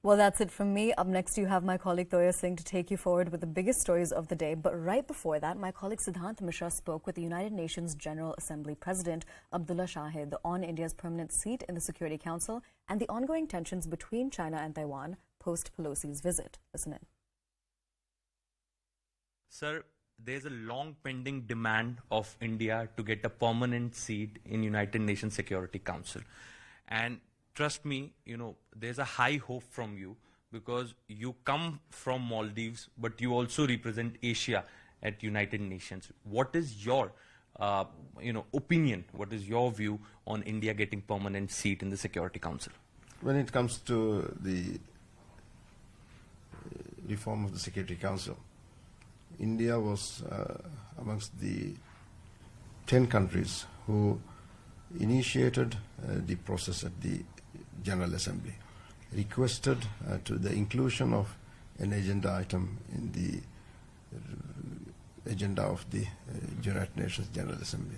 Well, that's it from me. Up next, you have my colleague Toya Singh to take you forward with the biggest stories of the day. But right before that, my colleague Siddhant Mishra spoke with the United Nations General Assembly President Abdulla Shahid on India's permanent seat in the Security Council and the ongoing tensions between China and Taiwan post Pelosi's visit. Listen in. Sir, there's a long pending demand of India to get a permanent seat in United Nations Security Council. And trust me, there's a high hope from you because you come from Maldives, but you also represent Asia at United Nations. What is your, opinion? What is your view on India getting permanent seat in the Security Council? When it comes to the reform of the Security Council, India was amongst the 10 countries who initiated the process at the General Assembly, requested to the inclusion of an agenda item in the agenda of the United Nations General Assembly.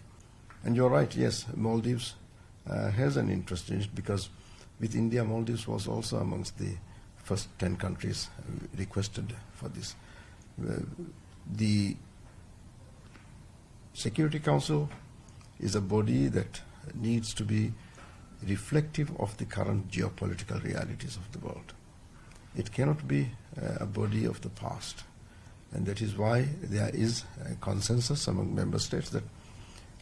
And you're right, yes, Maldives has an interest in it because with India, Maldives was also amongst the first 10 countries requested for this. The Security Council is a body that needs to be reflective of the current geopolitical realities of the world. It cannot be a body of the past, and that is why there is a consensus among member states that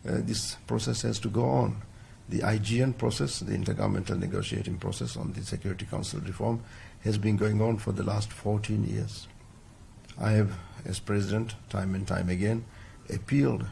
this process has to go on. The IGN process, the Intergovernmental Negotiating Process on the Security Council reform, has been going on for the last 14 years. I have, as President, time and time again, appealed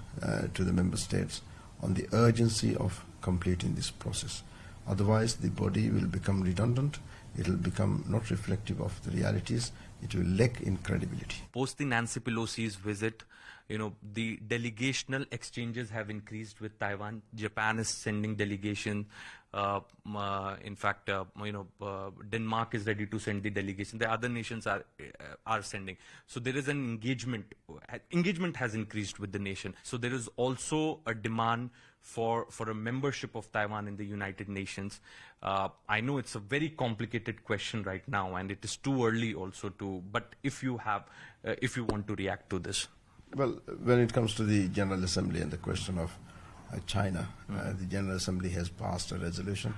to the member states on the urgency of completing this process. Otherwise, the body will become redundant. It will become not reflective of the realities. It will lack in credibility. Post the Nancy Pelosi's visit, the delegational exchanges have increased with Taiwan. Japan is sending delegation. In fact, Denmark is ready to send the delegation. The other nations are sending. So there is an engagement. Engagement has increased with the nation. So there is also a demand for a membership of Taiwan in the United Nations. I know it's a very complicated question right now, and it is too early also to. But if you want to react to this. Well, when it comes to the General Assembly and the question of China, the General Assembly has passed a resolution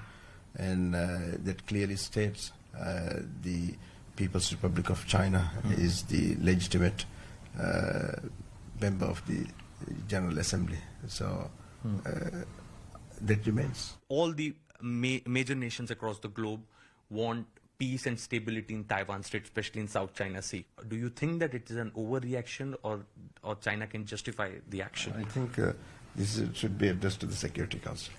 and that clearly states the People's Republic of China is the legitimate member of the General Assembly. So that remains. All the major nations across the globe want peace and stability in Taiwan Strait, especially in South China Sea. Do you think that it is an overreaction or China can justify the action? I think this should be addressed to the Security Council.